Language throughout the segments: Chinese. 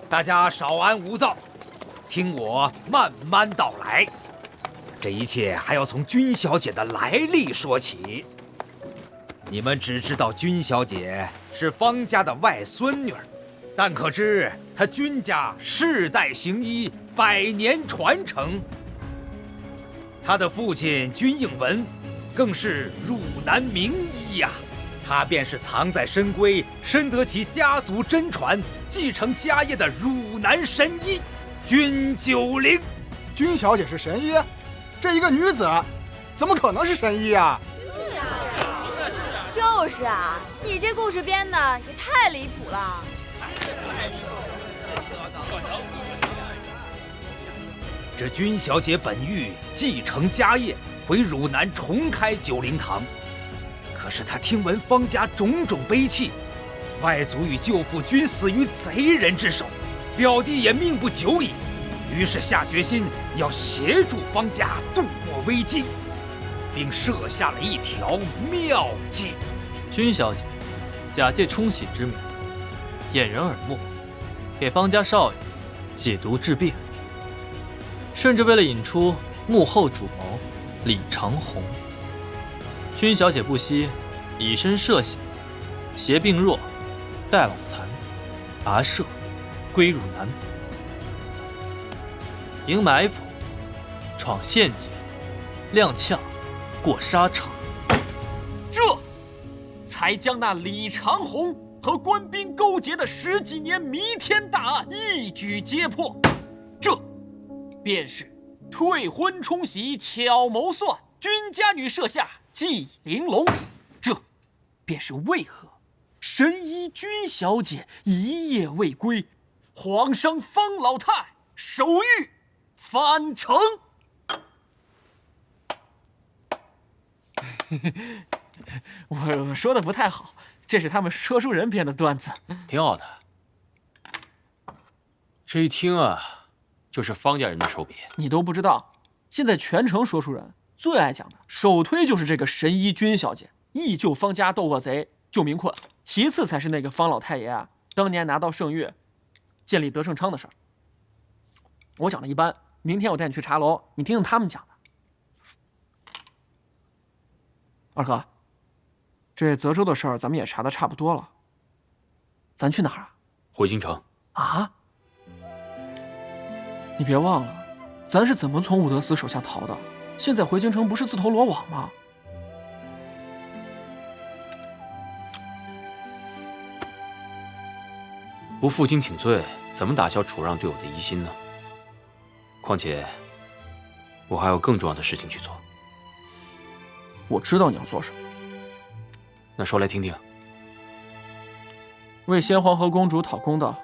大家稍安勿躁，听我慢慢道来。这一切还要从君小姐的来历说起。你们只知道君小姐是方家的外孙女儿，但可知她君家世代行医，百年传承。她的父亲君应文，更是汝南名医呀。他便是藏在深闺，深得其家族真传，继承家业的汝南神医君九龄。君小姐是神医，这一个女子，怎么可能是神医啊？就是啊，你这故事编的也太离谱了。这君小姐本欲继承家业，回汝南重开九龄堂。可是他听闻方家种种悲戚，外祖与舅父均死于贼人之手，表弟也命不久矣，于是下决心要协助方家度过危机，并设下了一条妙计。君小姐假借冲喜之名，掩人耳目，给方家少爷解毒治病，甚至为了引出幕后主谋李长虹。君小姐不惜以身涉险，携病弱，带老残，跋涉归汝南，营埋伏，闯陷阱，踉跄过沙场，这才将那李长虹和官兵勾结的10几年弥天大案一举揭破。这便是退婚冲喜，巧谋算，君家女设下计玲珑。这便是为何神医君小姐一夜未归，皇上方老太手谕返城。我说的不太好，这是他们说书人编的段子，挺好的。这一听啊，就是方家人的手笔。你都不知道，现在全城说书人最爱讲的首推就是这个神医君小姐，义救方家斗恶贼，救民困。其次才是那个方老太爷啊，当年拿到圣谕，建立德胜昌的事儿。我讲的一般，明天我带你去茶楼，你听听他们讲的。二哥，这泽州的事儿咱们也查得差不多了，咱去哪儿啊？回京城。啊？你别忘了，咱是怎么从伍德斯手下逃的？现在回京城不是自投罗网吗？不负荆请罪，怎么打消楚让对我的疑心呢？况且，我还有更重要的事情去做。我知道你要做什么。那说来听听。为先皇和公主讨公道，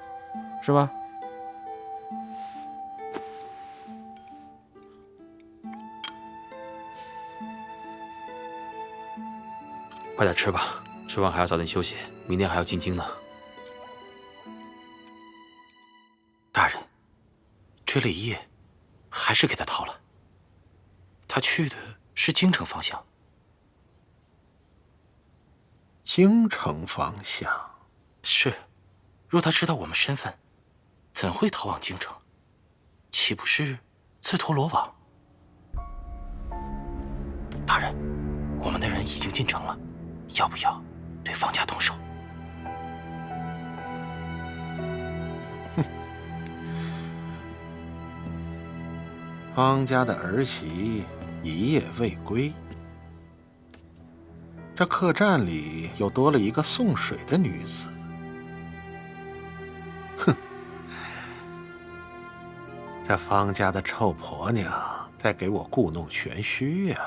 是吧？快点吃吧，吃完还要早点休息，明天还要进京呢。大人，追了一夜，还是给他逃了。他去的是京城方向。京城方向是，若他知道我们身份，怎会逃往京城？岂不是自投罗网？大人，我们的人已经进城了，要不要对方家动手？方家的儿媳一夜未归，这客栈里又多了一个送水的女子。哼，这方家的臭婆娘在给我故弄玄虚呀！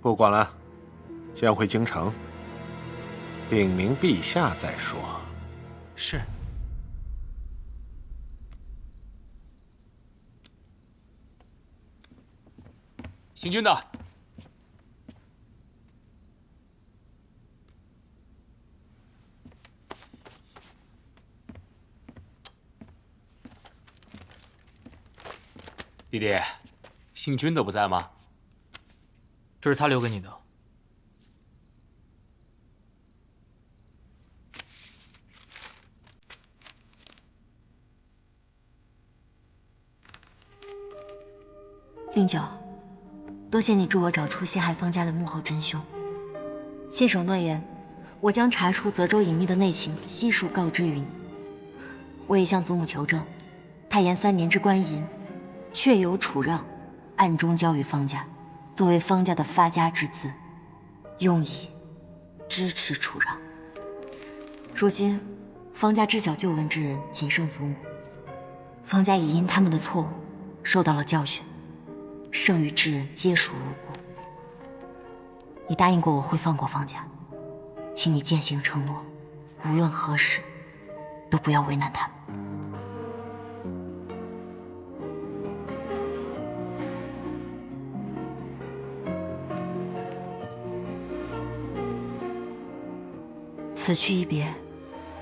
不管了，先回京城，禀明陛下再说。是。行军的，弟弟，姓军的不在吗？这是他留给你的。令角，多谢你助我找出陷害方家的幕后真凶。信守诺言，我将查出泽州隐秘的内情，悉数告知于你。我也向祖母求证，太延3年之官银，确有楚让暗中交予方家，作为方家的发家之资，用以支持楚让。如今，方家知晓旧闻之人仅剩祖母，方家已因他们的错误受到了教训。剩余之人皆属无辜。你答应过我会放过方家，请你践行承诺，无论何时都不要为难他们。此去一别，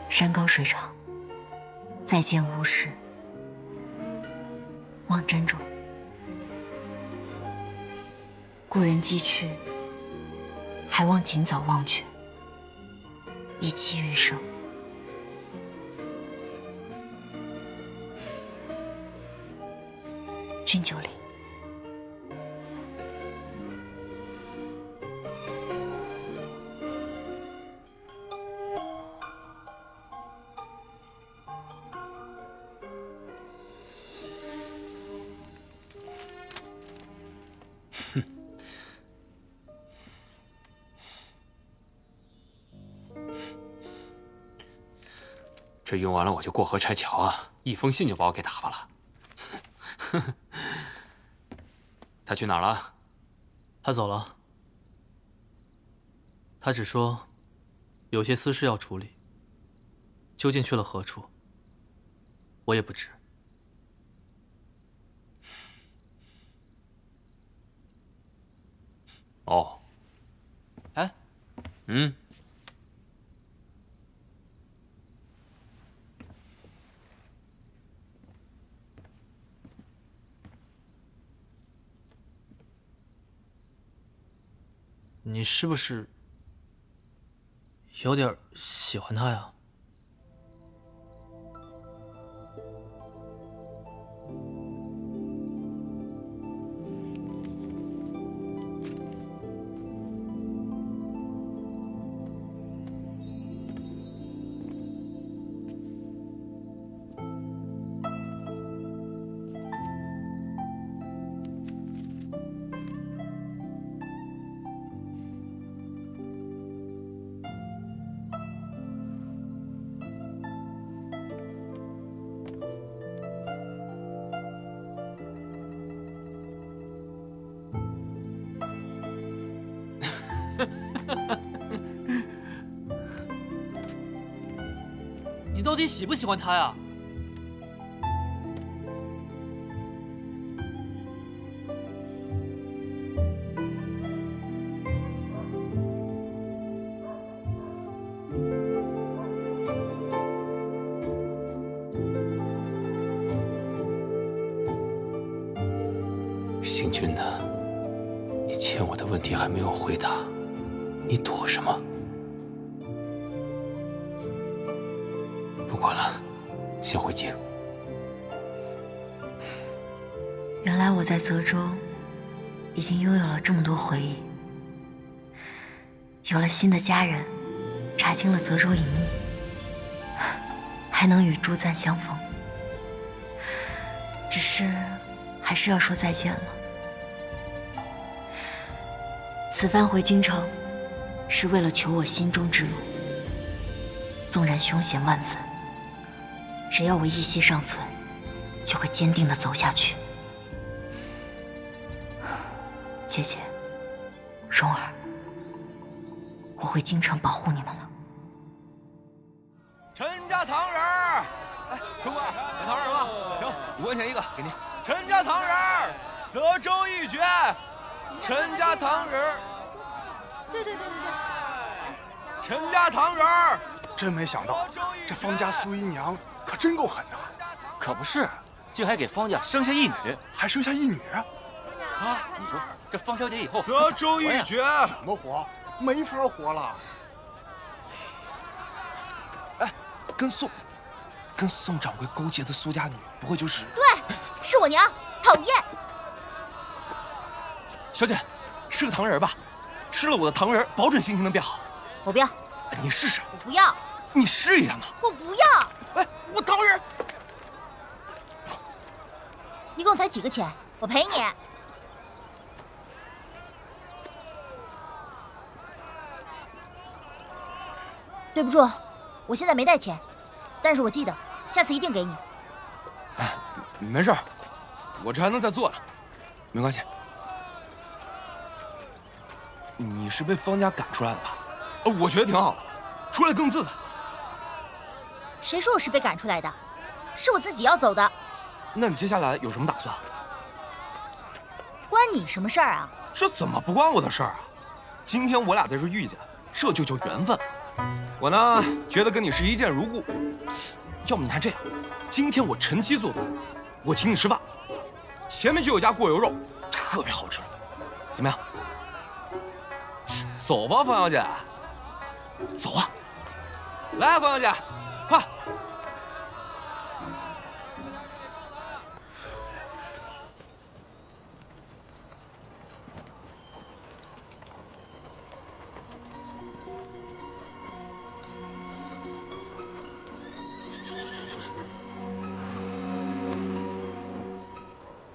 山高水长，再见无时，望珍重。故人既去，还望尽早忘却，以期余生。君9里。这用完了我就过河拆桥啊！一封信就把我给打发了。他去哪儿了？他走了。他只说有些私事要处理，究竟去了何处，我也不知。哦。哎。嗯。你是不是有点喜欢他呀？你到底喜不喜欢他呀？姓君的，你欠我的问题还没有回答，你躲什么？不管了，先回京。原来我在泽州已经拥有了这么多回忆，有了新的家人，查清了泽州隐秘，还能与朱瓒相逢。只是还是要说再见了。此番回京城，是为了求我心中之路。纵然凶险万分，只要我一息尚存，就会坚定地走下去。姐姐，蓉儿，我回京城保护你们了。陈家糖人儿，哎，客官，买糖人吧？行，5块钱一个，给您。陈家糖人儿，泽州一绝。陈家糖人儿，对。陈家糖人儿，真没想到，这方家苏姨娘可真够狠的，可不是，竟还给方家生下一女，还生下一女。啊！你说这方小姐以后泽州一绝，怎么活？没法活了。哎，跟宋掌柜勾结的苏家女，不会就是？对，是我娘，讨厌。小姐，是个糖人吧？吃了我的糖人，保准心情能变好。我不要。你试试。我不要。你试一下嘛。我不要。哎，我糖人。一共才几个钱？我赔你。对不住，我现在没带钱，但是我记得下次一定给你。哎，没事儿，我这还能再做呢，没关系。你是被方家赶出来的吧？我觉得挺好的，出来更自在。谁说我是被赶出来的？是我自己要走的。那你接下来有什么打算？关你什么事儿啊？这怎么不关我的事儿啊？今天我俩在这遇见，这就叫缘分。我呢，觉得跟你是一见如故。要么你看这样，今天我陈七做的，我请你吃饭。前面就有家过油肉，特别好吃，怎么样？走吧，方小姐。走啊！来，方小姐，快！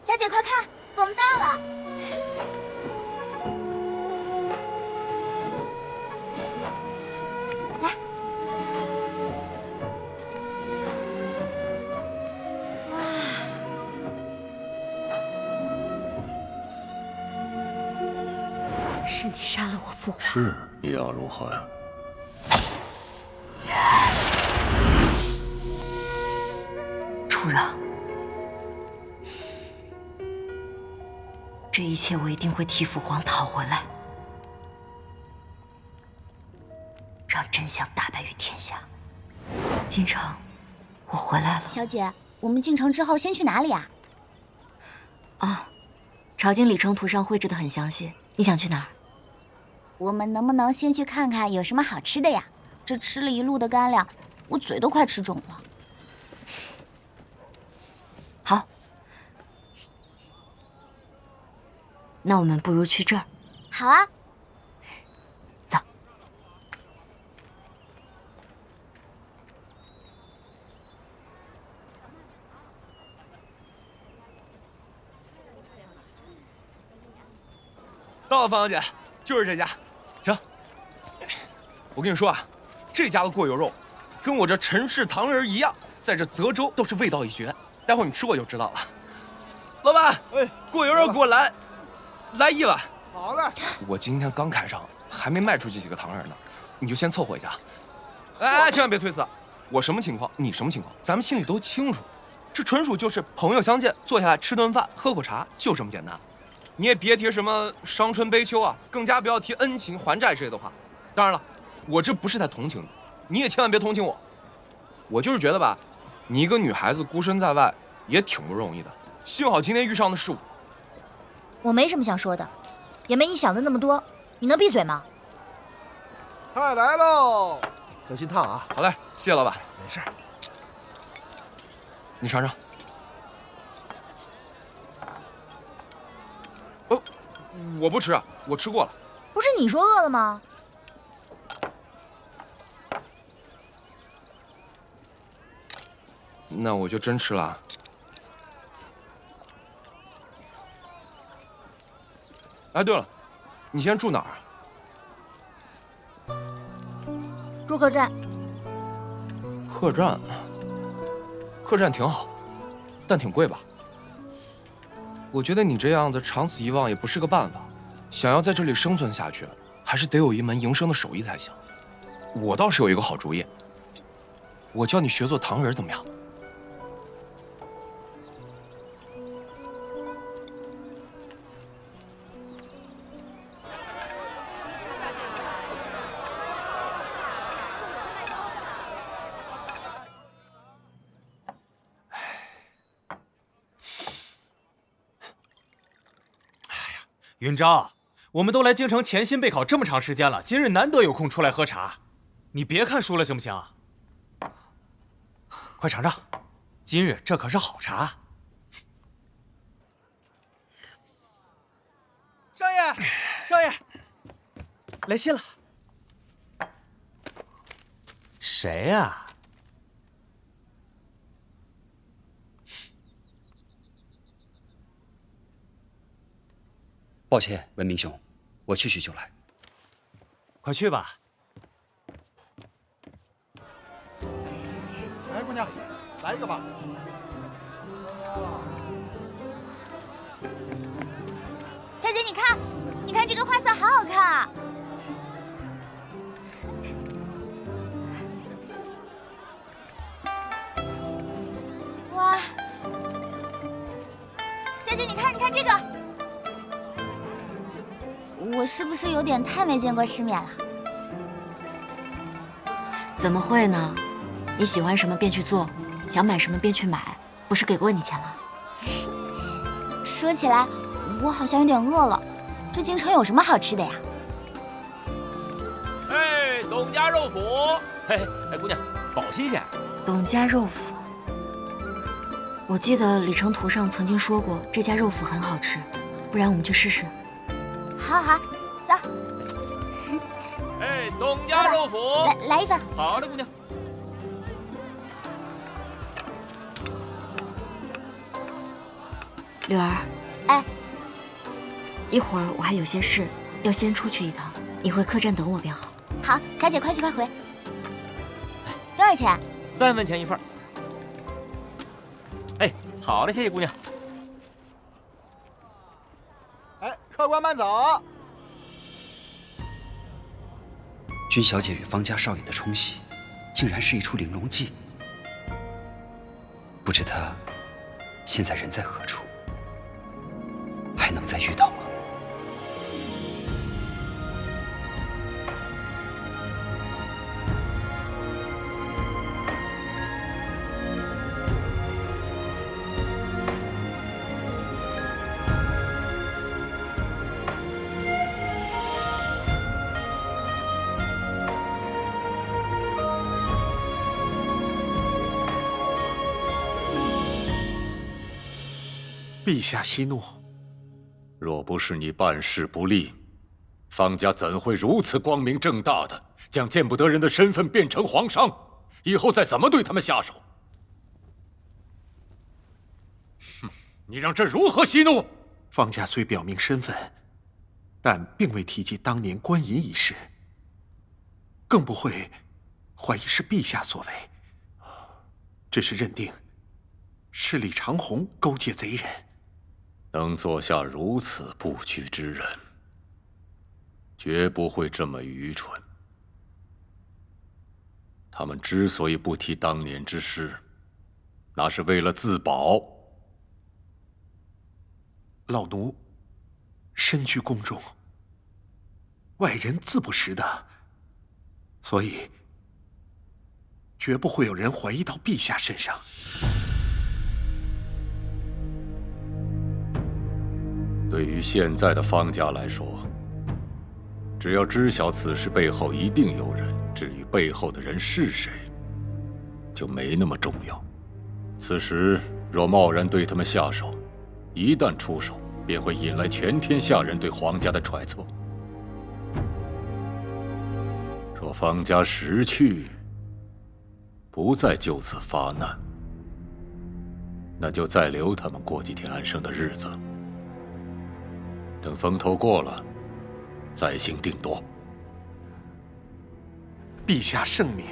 小姐，快看，我们到了！来，哇！是你杀了我父皇？是，你要如何呀？楚让。这一切我一定会替父皇讨回来，让真相大白于天下。京城，我回来了。小姐，我们进城之后先去哪里啊？啊，朝京里程图上绘制的很详细。你想去哪儿？我们能不能先去看看有什么好吃的呀？这吃了一路的干粮，我嘴都快吃肿了。好。那我们不如去这儿。好啊，走。到了，方小姐，就是这家。行，我跟你说啊，这家的过油肉，跟我这陈氏糖人一样，在这泽州都是味道一绝。待会儿你吃过就知道了。老板，哎，过油肉给我来1碗。好嘞。我今天刚开上，还没卖出去几个糖人呢，你就先凑合一下。哎，千万别推辞，我什么情况，你什么情况，咱们心里都清楚。这纯属就是朋友相见，坐下来吃顿饭，喝口茶，就这么简单。你也别提什么伤春悲秋啊，更加不要提恩情还债之类的话。当然了，我这不是在同情你，你也千万别同情我。我就是觉得吧，你一个女孩子孤身在外，也挺不容易的。幸好今天遇上的是我。我没什么想说的，也没你想的那么多。你能闭嘴吗？菜来喽，小心烫啊！好嘞，谢谢老板。没事。你尝尝。我不吃，我吃过了。不是你说饿了吗？那我就真吃了。哎，对了，你现在住哪儿啊？住客栈。客栈，客栈挺好，但挺贵吧？我觉得你这样子长此以往也不是个办法。想要在这里生存下去，还是得有一门营生的手艺才行。我倒是有一个好主意，我教你学做糖人，怎么样？云章，我们都来京城潜心备考这么长时间了，今日难得有空出来喝茶，你别看输了行不行？快尝尝，今日这可是好茶。少爷，少爷，来信了。谁呀？抱歉，文明兄，我去就来。快去吧。来，姑娘，来一个吧。小姐，你看，你看这个花色好好看啊！哇，小姐，你看，你看这个。我是不是有点太没见过世面了？怎么会呢？你喜欢什么便去做，想买什么便去买，不是给过你钱了？说起来，我好像有点饿了。这京城有什么好吃的呀？哎，董家肉脯，嘿，哎，姑娘，保新鲜。董家肉脯，我记得里程图上曾经说过这家肉脯很好吃，不然我们去试试。好好，走。哎，董家肉脯，来一份。好的，姑娘。柳儿，哎，一会儿我还有些事，要先出去一趟，你回客栈等我便好。好，小姐快去快回。多少钱？3文钱一份。哎，好的，谢谢姑娘。哎，客官慢走。君小姐与方家少爷的冲喜，竟然是一出玲珑计。不知他现在人在何处，还能再遇到吗？陛下息怒。若不是你办事不力，方家怎会如此光明正大的将见不得人的身份变成皇商？以后再怎么对他们下手？哼，你让朕如何息怒？方家虽表明身份，但并未提及当年官银一事，更不会怀疑是陛下所为，只是认定是李长虹勾结贼人。能做下如此不屈之人，绝不会这么愚蠢。他们之所以不提当年之事，那是为了自保。老奴身居宫中，外人自不识的，所以绝不会有人怀疑到陛下身上。对于现在的方家来说，只要知晓此事背后一定有人，至于背后的人是谁，就没那么重要。此时若贸然对他们下手，一旦出手，便会引来全天下人对皇家的揣测。若方家识趣，不再就此发难，那就再留他们过几天安生的日子。等风头过了，再行定夺。陛下圣明。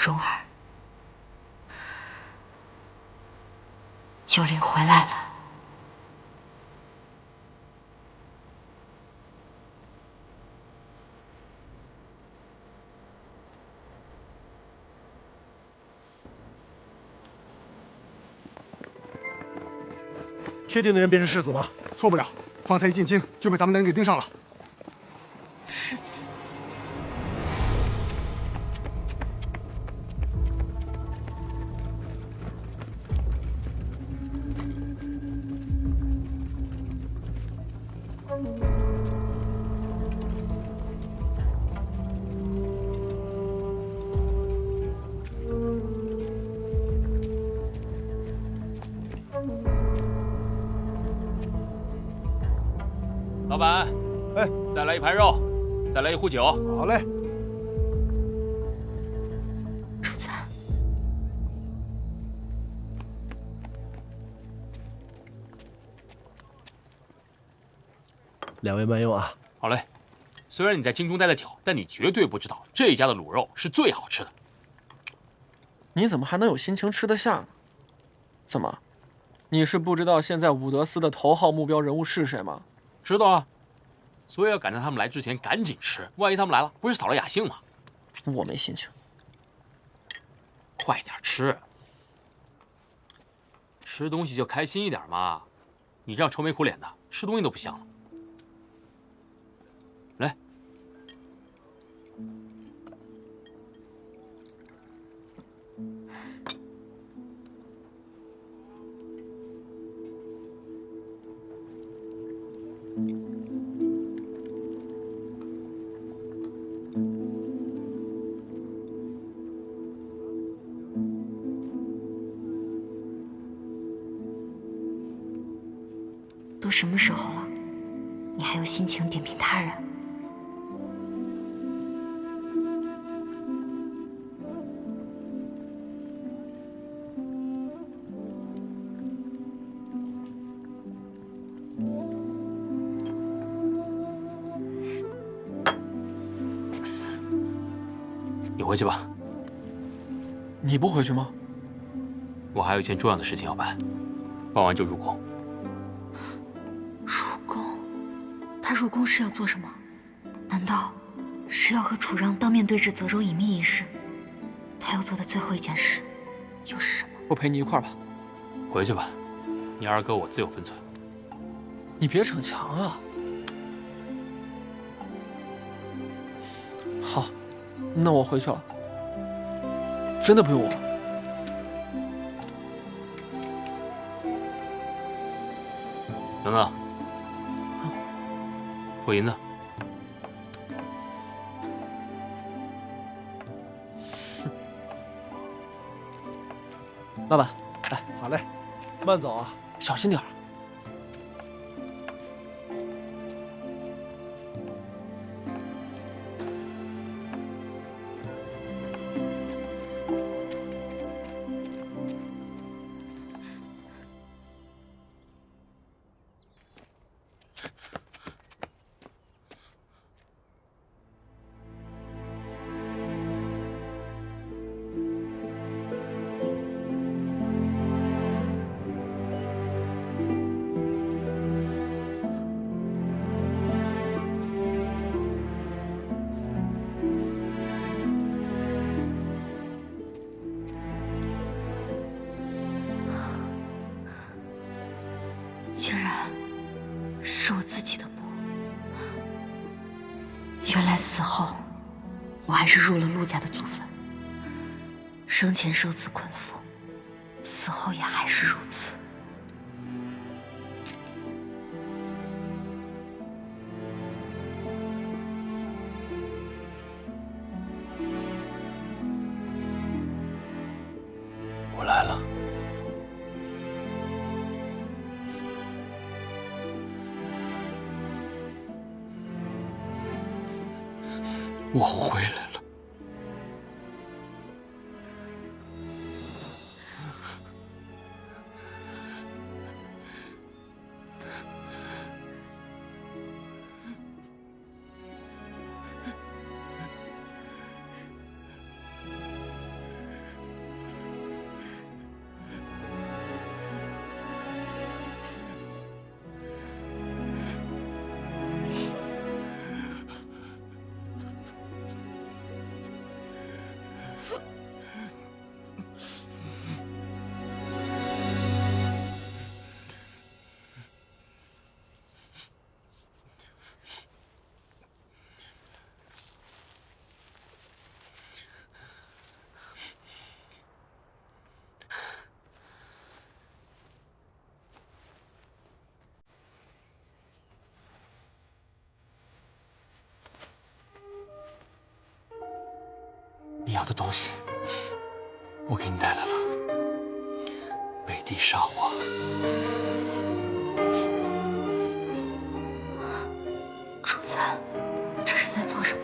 蓉儿，九灵回来了。确定的人便是世子吗？错不了，方才一进京就被咱们的人给盯上了。世子，老板，哎，再来一盘肉，再来一壶酒。好嘞。主子，两位慢用啊。好嘞。虽然你在京中待的久，但你绝对不知道这家的卤肉是最好吃的。你怎么还能有心情吃得下呢？怎么，你是不知道现在武德司的头号目标人物是谁吗？知道啊，所以要赶在他们来之前赶紧吃，万一他们来了，不是扫了雅兴吗？我没心情。快点吃，吃东西就开心一点嘛。你这样愁眉苦脸的，吃东西都不香了。来，都什么时候了，你还有心情点评他人？你回去吧。你不回去吗？我还有一件重要的事情要办，办完就入宫。他入宫是要做什么？难道是要和楚让当面对质泽州隐秘一事？他要做的最后一件事又是什么？我陪你一块儿吧。回去吧，你二哥我自有分寸。你别逞强啊！好，那我回去了。真的不用我？等等，付银子。老板，来，好嘞，慢走啊，小心点儿。竟然是我自己的墓。原来死后，我还是入了陆家的祖坟。生前受此捆缚，死后也还是如此。我来了。我回来了。你要的东西，我给你带来了。北地沙华。主子，这是在做什么？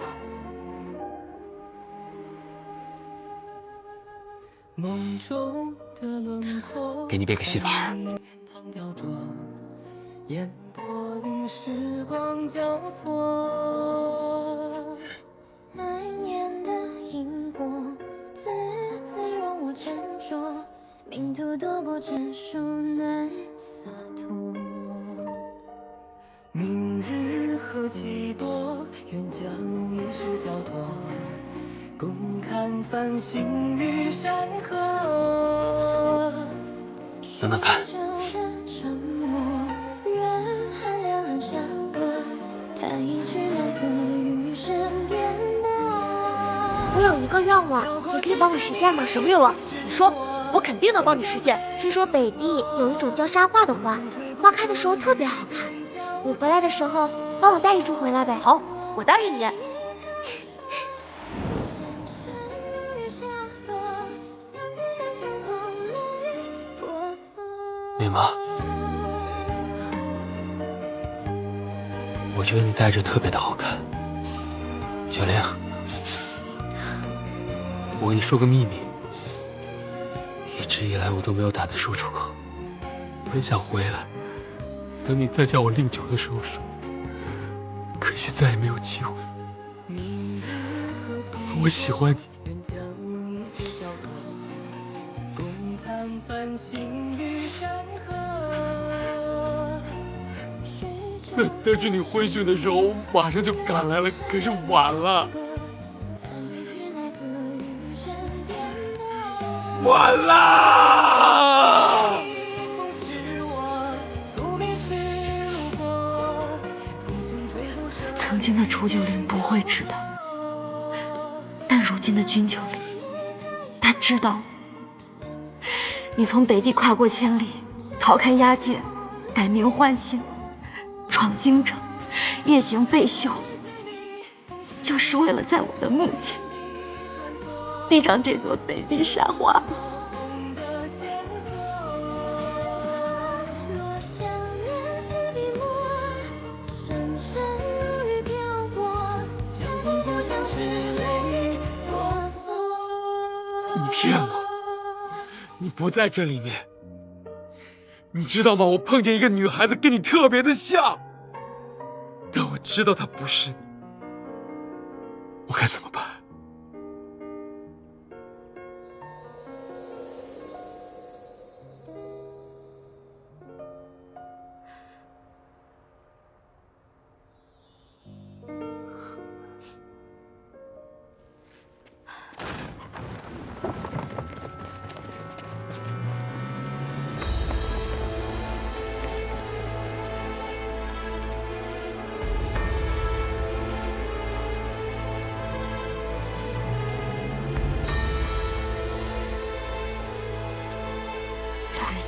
给你编个戏法儿。烟波里时光交错，难言的因果，字字让我沉着，命途多波折，孰能洒脱？明日何其多，愿将一世交托，共看繁星与山河。等等看。我有一个愿望，你可以帮我实现吗？什么愿望？你说，我肯定能帮你实现。听说北地有一种叫沙画的花，花开的时候特别好看。你回来的时候帮我带一株回来呗。好，我答应你。美妈，我觉得你戴着特别的好看。小玲，我跟你说个秘密，一直以来我都没有胆子说出口。我很想回来，等你再叫我令酒的时候说，可惜再也没有机会了。我喜欢你。在得知你婚讯的时候，我马上就赶来了，可是晚了，晚了。曾经的楚九龄不会知道，但如今的君九龄，他知道。你从北地跨过千里，逃开押解，改名换姓，闯京城，夜行贝秀，就是为了在我的墓前递上这朵北地沙华。你骗我！你不在这里面，你知道吗？我碰见一个女孩子跟你特别的像，但我知道她不是你，我该怎么办？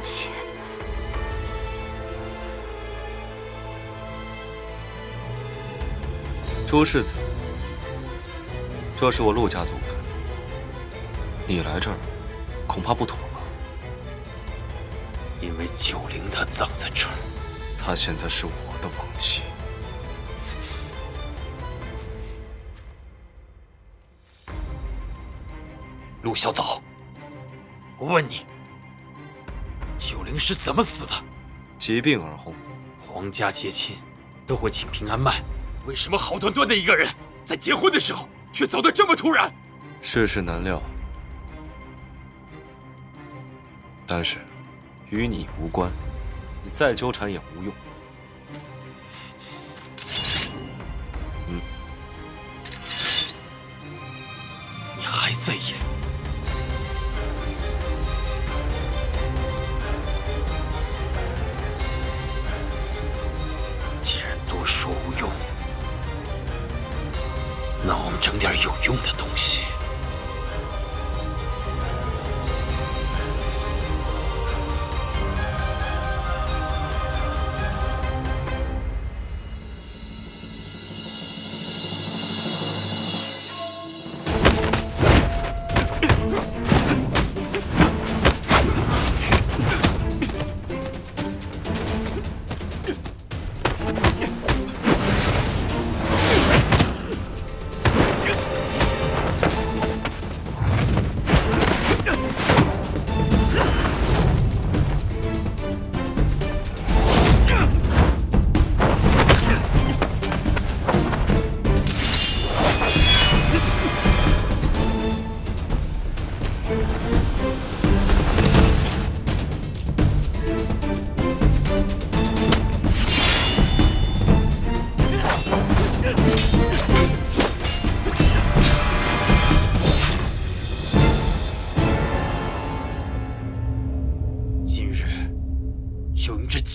姐，朱世子，这是我陆家祖坟，你来这儿恐怕不妥吧？因为九龄他葬在这儿，他现在是我的亡妻。陆小早，我问你。九龄是怎么死的？疾病而薨。皇家结亲都会请平安麦，为什么好端端的一个人，在结婚的时候却走得这么突然？世事难料，但是与你无关，你再纠缠也无用。你还在演？说无用，那我们整点有用的东西。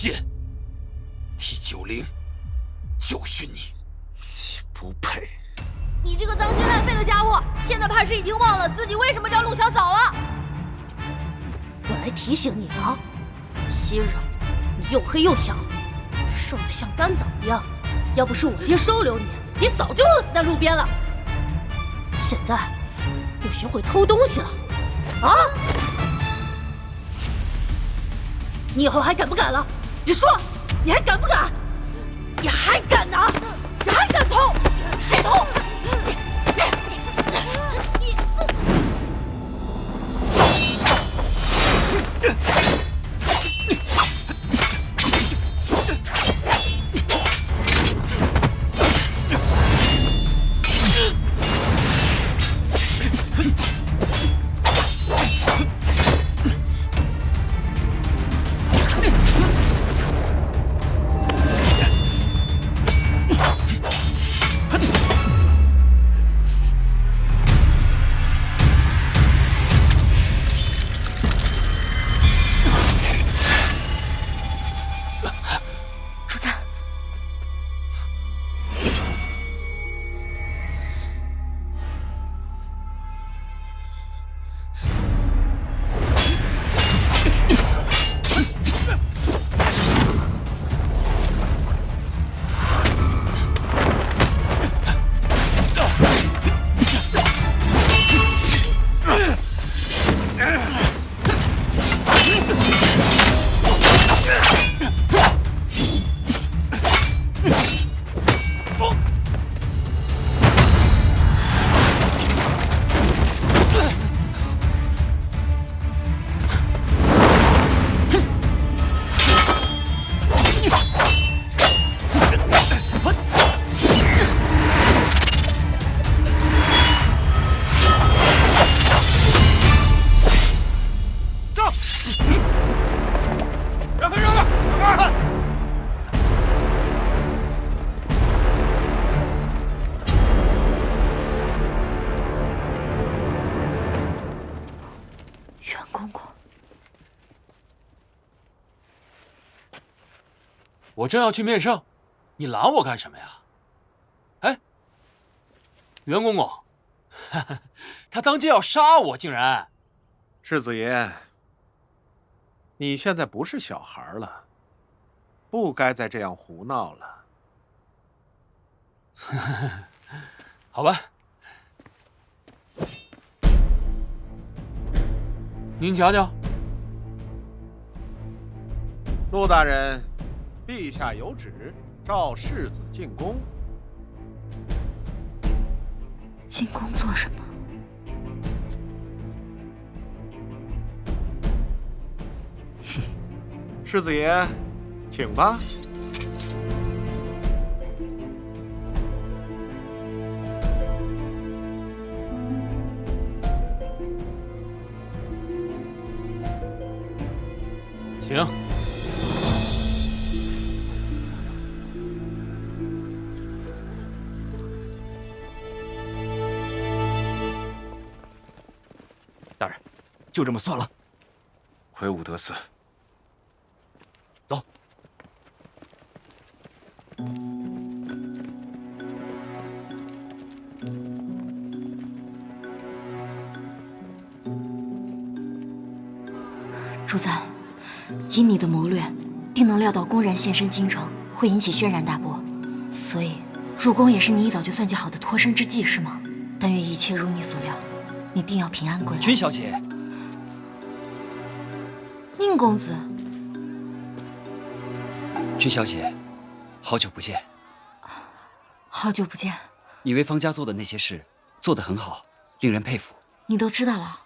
现，替九灵教训你。你不配！你这个脏心烂肺的家伙，现在怕是已经忘了自己为什么叫陆小早了。我来提醒你了，昔日你又黑又小，瘦得像干枣一样，要不是我爹收留你，你早就饿死在路边了。现在又学会偷东西了，啊！你以后还敢不敢了？你说，你还敢不敢？你还敢拿？你还敢偷？敢偷！我正要去面圣，你拦我干什么呀？哎，袁公公，他当街要杀我，竟然！世子爷，你现在不是小孩了，不该再这样胡闹了。好吧，您瞧瞧，陆大人。陛下有旨，召世子进宫。进宫做什么？世子爷，请吧。请。大人，就这么算了。魁梧得死。走。主宰，以你的谋略，定能料到公然现身京城会引起轩然大波，所以入宫也是你一早就算计好的脱身之计，是吗？但愿一切如你所料。你定要平安归来。君小姐，宁公子，君小姐，好久不见。好久不见。你为方家做的那些事，做得很好，令人佩服。你都知道了？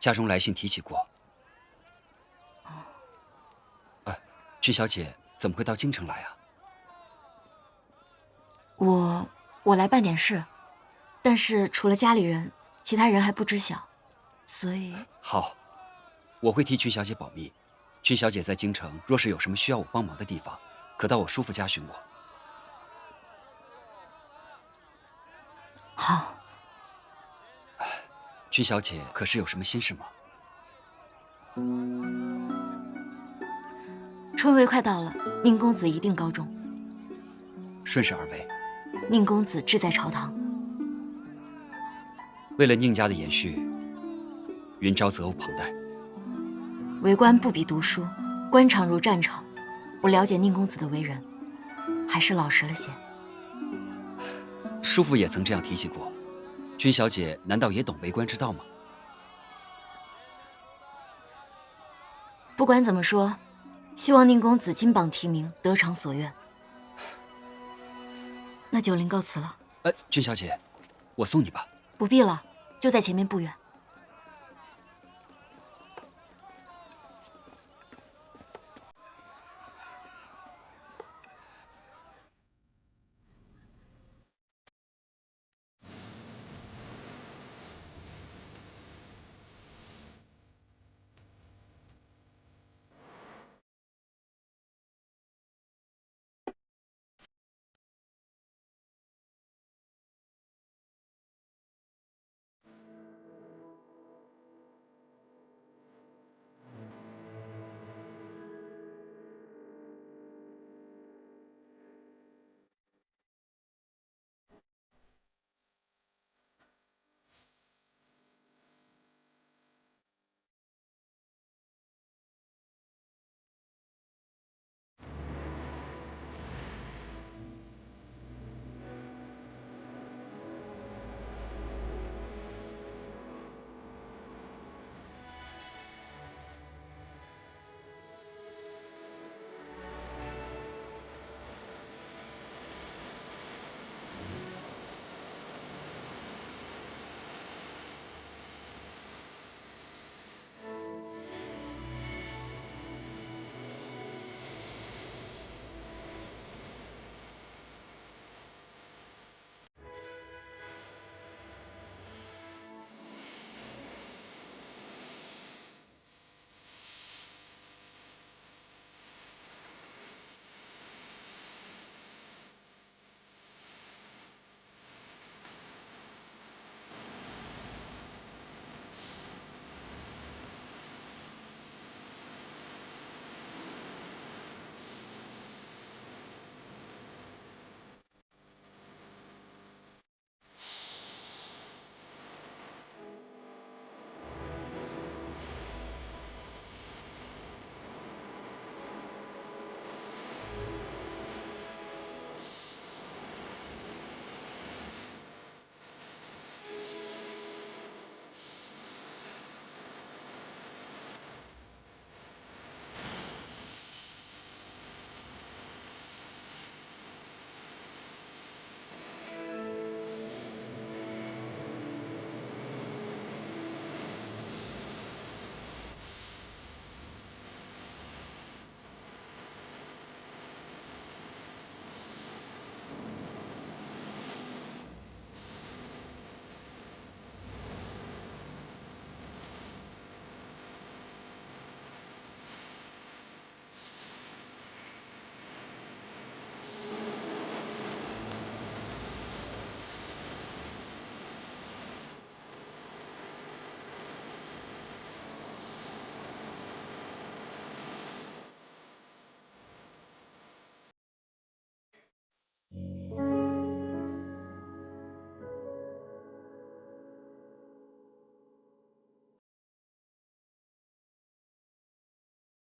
家中来信提起过。君小姐怎么会到京城来啊？我来办点事，但是除了家里人。其他人还不知晓，所以好，我会替君小姐保密。君小姐在京城，若是有什么需要我帮忙的地方，可到我叔父家寻我。好。君小姐可是有什么心事吗？春闱快到了，宁公子一定高中。顺势而为。宁公子志在朝堂，为了宁家的延续，云昭责无旁贷。为官不比读书，官场如战场。我了解宁公子的为人，还是老实了些。叔父也曾这样提起过。君小姐难道也懂为官之道吗？不管怎么说，希望宁公子金榜题名，得偿所愿。那九龄告辞了。君小姐，我送你吧。不必了，就在前面不远。